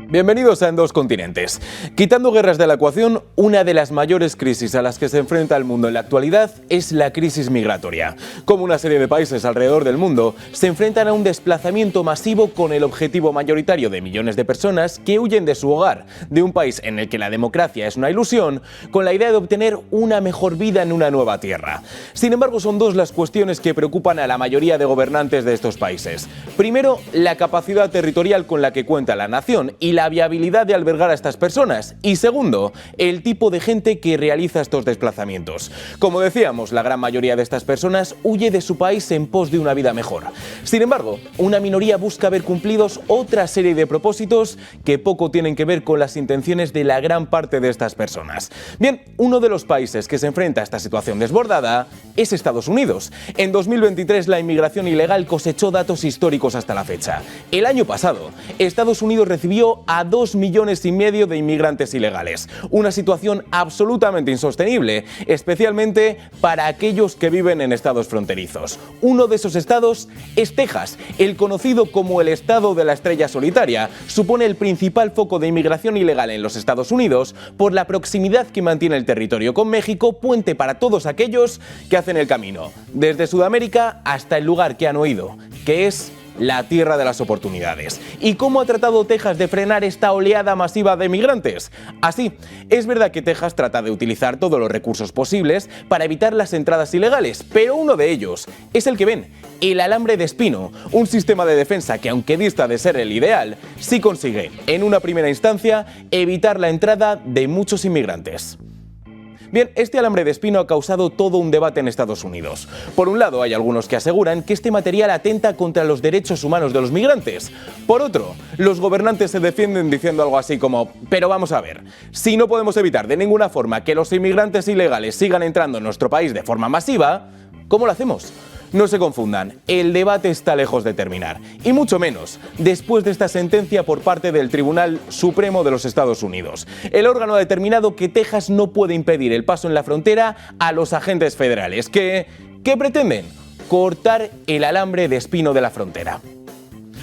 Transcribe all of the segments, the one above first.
Bienvenidos a En Dos Continentes. Quitando guerras de la ecuación, una de las mayores crisis a las que se enfrenta el mundo en la actualidad es la crisis migratoria. Como una serie de países alrededor del mundo se enfrentan a un desplazamiento masivo con el objetivo mayoritario de millones de personas que huyen de su hogar, de un país en el que la democracia es una ilusión, con la idea de obtener una mejor vida en una nueva tierra. Sin embargo, son dos las cuestiones que preocupan a la mayoría de gobernantes de estos países. Primero, la capacidad territorial con la que cuenta la nación y la viabilidad de albergar a estas personas. Y segundo, el tipo de gente que realiza estos desplazamientos. Como decíamos, la gran mayoría de estas personas huye de su país en pos de una vida mejor. Sin embargo, una minoría busca ver cumplidos otra serie de propósitos que poco tienen que ver con las intenciones de la gran parte de estas personas. Bien, uno de los países que se enfrenta a esta situación desbordada es Estados Unidos. En 2023 la inmigración ilegal cosechó datos históricos hasta la fecha. El año pasado, Estados Unidos recibió a 2,5 millones de inmigrantes ilegales. Una situación absolutamente insostenible, especialmente para aquellos que viven en estados fronterizos. Uno de esos estados es Texas, el conocido como el estado de la estrella solitaria. Supone el principal foco de inmigración ilegal en los Estados Unidos por la proximidad que mantiene el territorio con México, puente para todos aquellos que hacen el camino, desde Sudamérica hasta el lugar que han oído, que es la tierra de las oportunidades. ¿Y cómo ha tratado Texas de frenar esta oleada masiva de migrantes? Así, es verdad que Texas trata de utilizar todos los recursos posibles para evitar las entradas ilegales, pero uno de ellos es el que ven, el alambre de espino, un sistema de defensa que, aunque dista de ser el ideal, sí consigue, en una primera instancia, evitar la entrada de muchos inmigrantes. Bien, este alambre de espino ha causado todo un debate en Estados Unidos. Por un lado, hay algunos que aseguran que este material atenta contra los derechos humanos de los migrantes. Por otro, los gobernantes se defienden diciendo algo así como: pero vamos a ver, si no podemos evitar de ninguna forma que los inmigrantes ilegales sigan entrando en nuestro país de forma masiva, ¿cómo lo hacemos? No se confundan, el debate está lejos de terminar, y mucho menos después de esta sentencia por parte del Tribunal Supremo de los Estados Unidos. El órgano ha determinado que Texas no puede impedir el paso en la frontera a los agentes federales que pretenden cortar el alambre de espino de la frontera.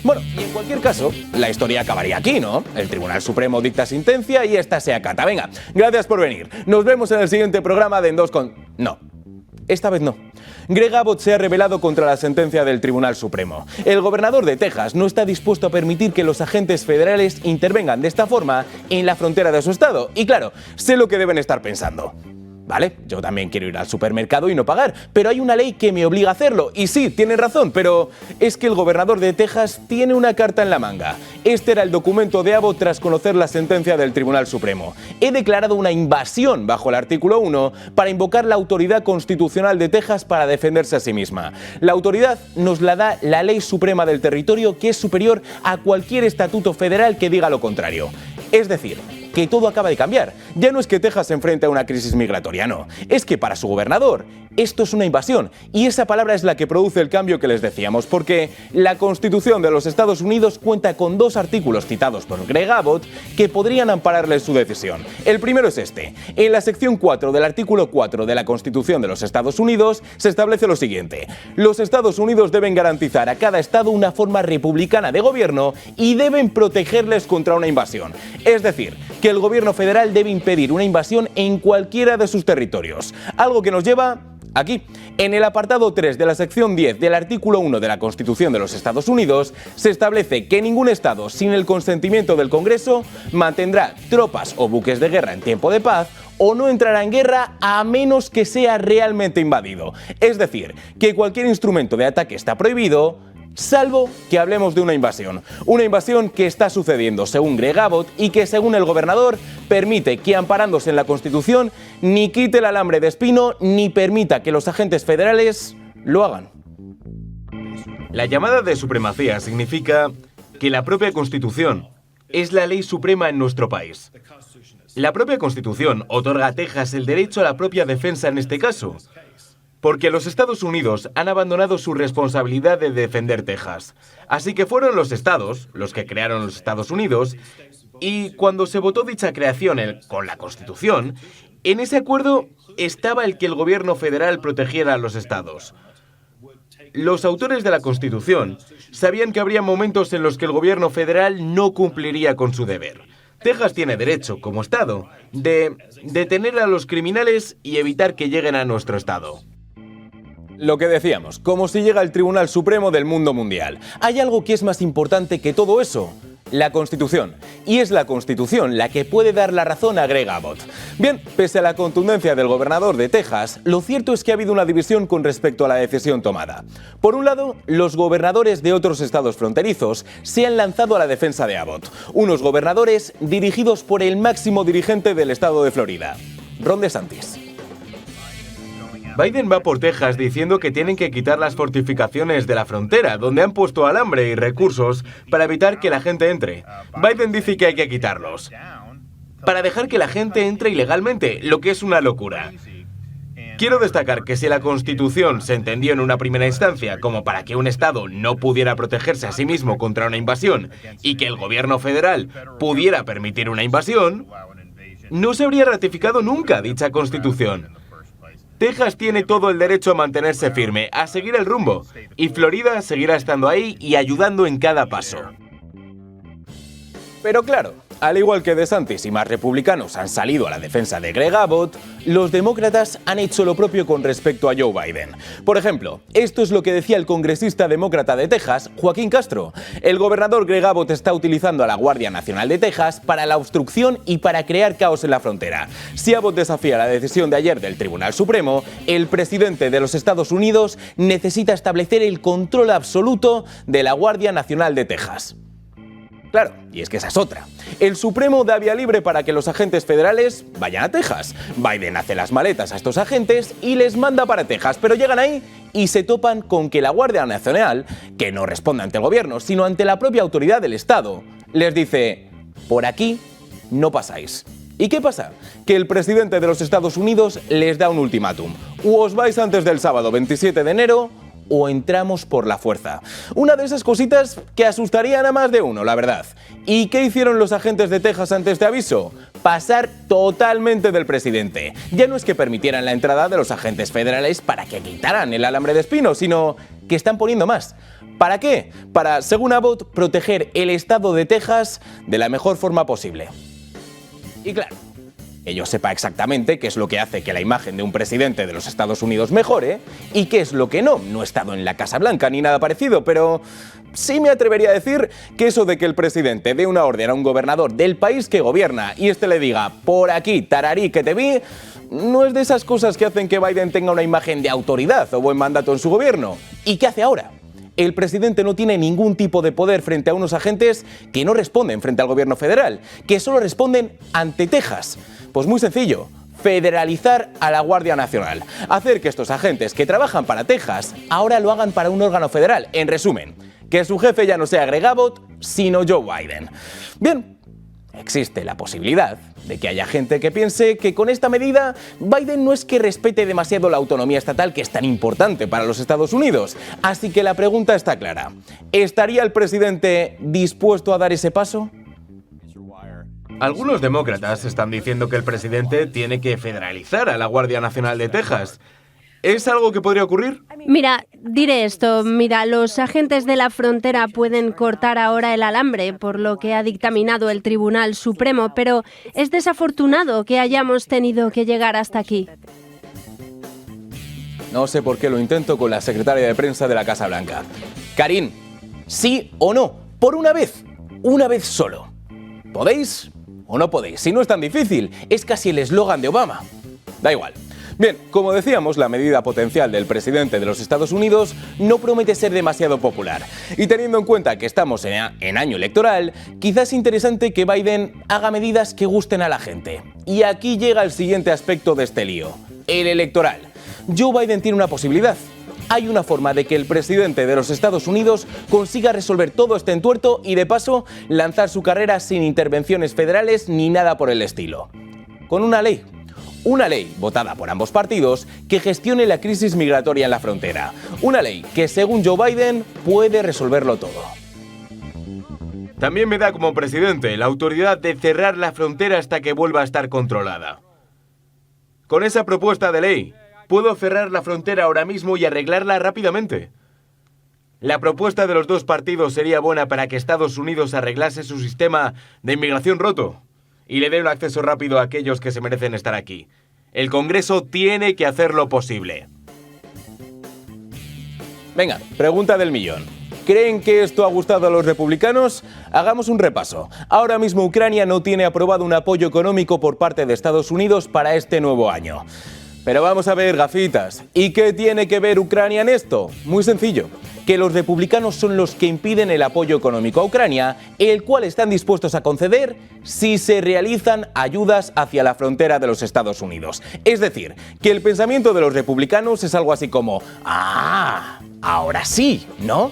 Bueno, y en cualquier caso, la historia acabaría aquí, ¿no? El Tribunal Supremo dicta sentencia y esta se acata. Venga, gracias por venir. Nos vemos en el siguiente programa de En Dos con... No, esta vez no. Greg Abbott se ha rebelado contra la sentencia del Tribunal Supremo. El gobernador de Texas no está dispuesto a permitir que los agentes federales intervengan de esta forma en la frontera de su estado. Y claro, sé lo que deben estar pensando. Vale, yo también quiero ir al supermercado y no pagar, pero hay una ley que me obliga a hacerlo. Y sí, tienen razón, pero es que el gobernador de Texas tiene una carta en la manga. Este era el documento de Abbott tras conocer la sentencia del Tribunal Supremo. He declarado una invasión bajo el artículo 1 para invocar la autoridad constitucional de Texas para defenderse a sí misma. La autoridad nos la da la Ley Suprema del Territorio, que es superior a cualquier estatuto federal que diga lo contrario. Es decir, que todo acaba de cambiar. Ya no es que Texas se enfrente a una crisis migratoria, no. Es que para su gobernador esto es una invasión, y esa palabra es la que produce el cambio que les decíamos, porque la Constitución de los Estados Unidos cuenta con 2 artículos citados por Greg Abbott que podrían ampararle su decisión. El primero es este. En la sección 4 del artículo 4 de la Constitución de los Estados Unidos se establece lo siguiente: los Estados Unidos deben garantizar a cada estado una forma republicana de gobierno y deben protegerles contra una invasión. Es decir, que el gobierno federal debe impedir una invasión en cualquiera de sus territorios. Algo que nos lleva aquí. En el apartado 3 de la sección 10 del artículo 1 de la Constitución de los Estados Unidos se establece que ningún estado, sin el consentimiento del Congreso, mantendrá tropas o buques de guerra en tiempo de paz o no entrará en guerra a menos que sea realmente invadido. Es decir, que cualquier instrumento de ataque está prohibido, salvo que hablemos de una invasión que está sucediendo según Greg Abbott y que, según el gobernador, permite que, amparándose en la Constitución, ni quite el alambre de espino ni permita que los agentes federales lo hagan. La llamada de supremacía significa que la propia Constitución es la ley suprema en nuestro país. La propia Constitución otorga a Texas el derecho a la propia defensa en este caso, porque los Estados Unidos han abandonado su responsabilidad de defender Texas. Así que fueron los estados los que crearon los Estados Unidos, y cuando se votó dicha creación con la Constitución, en ese acuerdo estaba el que el gobierno federal protegiera a los estados. los autores de la Constitución sabían que habría momentos en los que el gobierno federal no cumpliría con su deber. Texas tiene derecho, como Estado, de detener a los criminales y evitar que lleguen a nuestro Estado. Lo que decíamos, como si llega el Tribunal Supremo del mundo mundial. Hay algo que es más importante que todo eso: la Constitución. Y es la Constitución la que puede dar la razón a Greg Abbott. Bien, pese a la contundencia del gobernador de Texas, lo cierto es que ha habido una división con respecto a la decisión tomada. Por un lado, los gobernadores de otros estados fronterizos se han lanzado a la defensa de Abbott. Unos gobernadores dirigidos por el máximo dirigente del estado de Florida, Ron DeSantis. Biden va por Texas diciendo que tienen que quitar las fortificaciones de la frontera, donde han puesto alambre y recursos para evitar que la gente entre. Biden dice que hay que quitarlos para dejar que la gente entre ilegalmente, lo que es una locura. Quiero destacar que si la Constitución se entendió en una primera instancia como para que un Estado no pudiera protegerse a sí mismo contra una invasión y que el gobierno federal pudiera permitir una invasión, no se habría ratificado nunca dicha Constitución. Texas tiene todo el derecho a mantenerse firme, a seguir el rumbo, y Florida seguirá estando ahí y ayudando en cada paso. Pero claro, al igual que DeSantis y más republicanos han salido a la defensa de Greg Abbott, los demócratas han hecho lo propio con respecto a Joe Biden. Por ejemplo, esto es lo que decía el congresista demócrata de Texas, Joaquín Castro. El gobernador Greg Abbott está utilizando a la Guardia Nacional de Texas para la obstrucción y para crear caos en la frontera. Si Abbott desafía la decisión de ayer del Tribunal Supremo, el presidente de los Estados Unidos necesita establecer el control absoluto de la Guardia Nacional de Texas. Claro, y es que esa es otra. El Supremo da vía libre para que los agentes federales vayan a Texas. Biden hace las maletas a estos agentes y les manda para Texas, pero llegan ahí y se topan con que la Guardia Nacional, que no responde ante el gobierno, sino ante la propia autoridad del Estado, les dice: por aquí no pasáis. ¿Y qué pasa? Que el presidente de los Estados Unidos les da un ultimátum: o os vais antes del sábado 27 de enero o entramos por la fuerza. Una de esas cositas que asustarían a más de uno, la verdad. ¿Y qué hicieron los agentes de Texas ante este aviso? Pasar totalmente del presidente. Ya no es que permitieran la entrada de los agentes federales para que quitaran el alambre de espino, sino que están poniendo más. ¿Para qué? Para, según Abbott, proteger el estado de Texas de la mejor forma posible. Y claro, ellos sepa exactamente qué es lo que hace que la imagen de un presidente de los Estados Unidos mejore y qué es lo que no. No he estado en la Casa Blanca ni nada parecido, pero sí me atrevería a decir que eso de que el presidente dé una orden a un gobernador del país que gobierna y este le diga: por aquí, tararí, que te vi, no es de esas cosas que hacen que Biden tenga una imagen de autoridad o buen mandato en su gobierno. ¿Y qué hace ahora? El presidente no tiene ningún tipo de poder frente a unos agentes que no responden frente al gobierno federal, que solo responden ante Texas. Pues muy sencillo: federalizar a la Guardia Nacional. Hacer que estos agentes que trabajan para Texas ahora lo hagan para un órgano federal. En resumen, que su jefe ya no sea Greg Abbott, sino Joe Biden. Bien, existe la posibilidad de que haya gente que piense que con esta medida Biden no es que respete demasiado la autonomía estatal, que es tan importante para los Estados Unidos. Así que la pregunta está clara: ¿estaría el presidente dispuesto a dar ese paso? Algunos demócratas están diciendo que el presidente tiene que federalizar a la Guardia Nacional de Texas. ¿Es algo que podría ocurrir? Mira, diré esto. Mira, los agentes de la frontera pueden cortar ahora el alambre, por lo que ha dictaminado el Tribunal Supremo, pero es desafortunado que hayamos tenido que llegar hasta aquí. No sé por qué lo intento con la secretaria de prensa de la Casa Blanca. Karine, ¿sí o no? Por una vez solo. ¿Podéis o no podéis? Si no es tan difícil, es casi el eslogan de Obama. Da igual. Bien, como decíamos, la medida potencial del presidente de los Estados Unidos no promete ser demasiado popular. Y teniendo en cuenta que estamos en año electoral, quizás es interesante que Biden haga medidas que gusten a la gente. Y aquí llega el siguiente aspecto de este lío: el electoral. Joe Biden tiene una posibilidad. Hay una forma de que el presidente de los Estados Unidos consiga resolver todo este entuerto y, de paso, lanzar su carrera sin intervenciones federales ni nada por el estilo. Con una ley. Una ley votada por ambos partidos que gestione la crisis migratoria en la frontera. Una ley que, según Joe Biden, puede resolverlo todo. También me da como presidente la autoridad de cerrar la frontera hasta que vuelva a estar controlada. Con esa propuesta de ley, puedo cerrar la frontera ahora mismo y arreglarla rápidamente. La propuesta de los dos partidos sería buena para que Estados Unidos arreglase su sistema de inmigración roto y le dé un acceso rápido a aquellos que se merecen estar aquí. El Congreso tiene que hacerlo posible. Venga, pregunta del millón. ¿Creen que esto ha gustado a los republicanos? Hagamos un repaso. Ahora mismo Ucrania no tiene aprobado un apoyo económico por parte de Estados Unidos para este nuevo año. Pero vamos a ver, gafitas, ¿y qué tiene que ver Ucrania en esto? Muy sencillo, que los republicanos son los que impiden el apoyo económico a Ucrania, el cual están dispuestos a conceder si se realizan ayudas hacia la frontera de los Estados Unidos. Es decir, que el pensamiento de los republicanos es algo así como ¡ah! Ahora sí, ¿no?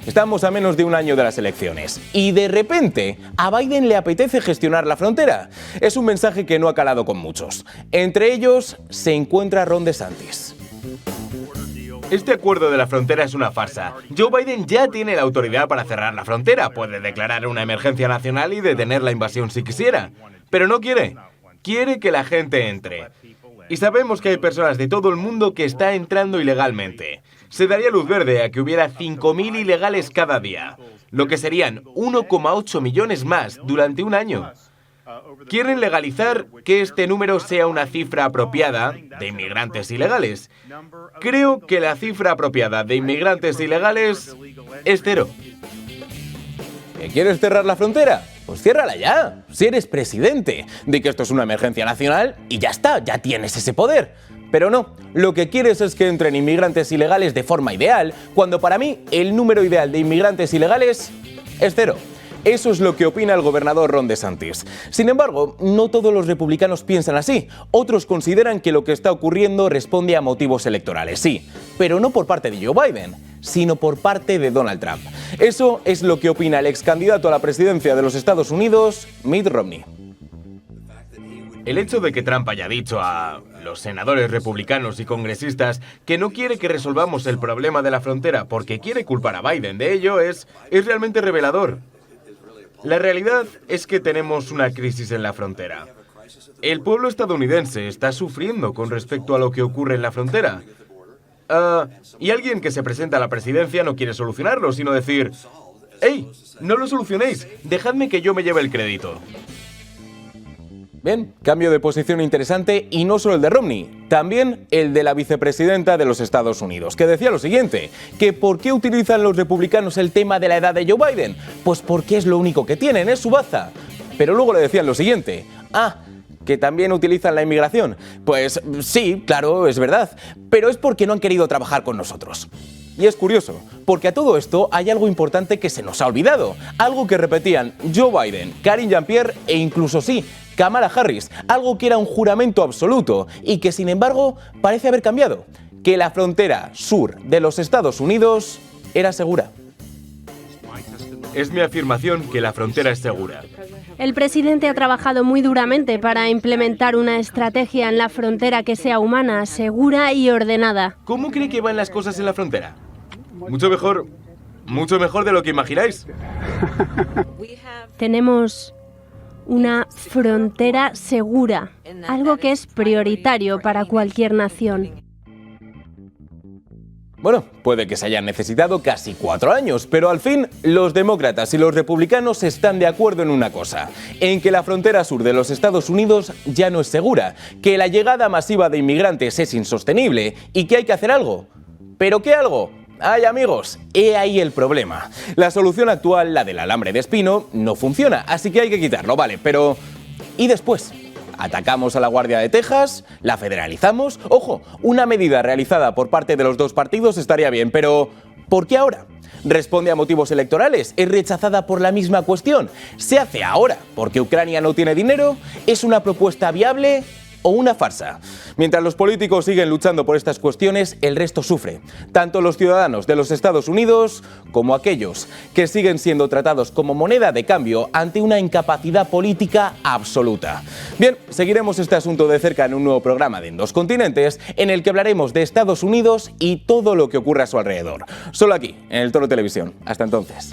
Estamos a menos de un año de las elecciones y de repente a Biden le apetece gestionar la frontera. Es un mensaje que no ha calado con muchos. Entre ellos se encuentra Ron DeSantis. Este acuerdo de la frontera es una farsa. Joe Biden ya tiene la autoridad para cerrar la frontera. Puede declarar una emergencia nacional y detener la invasión si quisiera. Pero no quiere. Quiere que la gente entre. Y sabemos que hay personas de todo el mundo que está entrando ilegalmente. Se daría luz verde a que hubiera 5.000 ilegales cada día, lo que serían 1,8 millones más durante un año. Quieren legalizar que este número sea una cifra apropiada de inmigrantes ilegales. Creo que la cifra apropiada de inmigrantes ilegales es 0. ¿Quieres cerrar la frontera? Pues ciérrala ya. Si eres presidente, di que esto es una emergencia nacional y ya está, ya tienes ese poder. Pero no, lo que quieres es que entren inmigrantes ilegales de forma ideal, cuando para mí el número ideal de inmigrantes ilegales es 0. Eso es lo que opina el gobernador Ron DeSantis. Sin embargo, no todos los republicanos piensan así. Otros consideran que lo que está ocurriendo responde a motivos electorales, sí, pero no por parte de Joe Biden, sino por parte de Donald Trump. Eso es lo que opina el ex candidato a la presidencia de los Estados Unidos, Mitt Romney. El hecho de que Trump haya dicho a los senadores republicanos y congresistas que no quiere que resolvamos el problema de la frontera porque quiere culpar a Biden de ello es realmente revelador. La realidad es que tenemos una crisis en la frontera. El pueblo estadounidense está sufriendo con respecto a lo que ocurre en la frontera. Y alguien que se presenta a la presidencia no quiere solucionarlo, sino decir ¡hey! No lo solucionéis, dejadme que yo me lleve el crédito. Bien, cambio de posición interesante y no solo el de Romney, también el de la vicepresidenta de los Estados Unidos, que decía lo siguiente, que ¿por qué utilizan los republicanos el tema de la edad de Joe Biden? Pues porque es lo único que tienen, es su baza. Pero luego le decían lo siguiente, que también utilizan la inmigración. Pues sí, claro, es verdad, pero es porque no han querido trabajar con nosotros. Y es curioso, porque a todo esto hay algo importante que se nos ha olvidado, algo que repetían Joe Biden, Karine Jean-Pierre e incluso Kamala Harris, algo que era un juramento absoluto y que sin embargo parece haber cambiado, que la frontera sur de los Estados Unidos era segura. Es mi afirmación que la frontera es segura. El presidente ha trabajado muy duramente para implementar una estrategia en la frontera que sea humana, segura y ordenada. ¿Cómo cree que van las cosas en la frontera? Mucho mejor de lo que imagináis. Tenemos una frontera segura, algo que es prioritario para cualquier nación. Bueno, puede que se hayan necesitado casi 4 años, pero al fin los demócratas y los republicanos están de acuerdo en una cosa, en que la frontera sur de los Estados Unidos ya no es segura, que la llegada masiva de inmigrantes es insostenible y que hay que hacer algo. ¿Pero qué algo? ¡Ay, amigos! He ahí el problema. La solución actual, la del alambre de espino, no funciona, así que hay que quitarlo, vale, pero ¿y después? ¿Atacamos a la Guardia de Texas? ¿La federalizamos? Ojo, una medida realizada por parte de los dos partidos estaría bien, pero ¿por qué ahora? ¿Responde a motivos electorales? ¿Es rechazada por la misma cuestión? ¿Se hace ahora porque Ucrania no tiene dinero? ¿Es una propuesta viable o una farsa? Mientras los políticos siguen luchando por estas cuestiones, el resto sufre. Tanto los ciudadanos de los Estados Unidos como aquellos que siguen siendo tratados como moneda de cambio ante una incapacidad política absoluta. Bien, seguiremos este asunto de cerca en un nuevo programa de En Dos Continentes, en el que hablaremos de Estados Unidos y todo lo que ocurre a su alrededor. Solo aquí, en El Toro Televisión. Hasta entonces.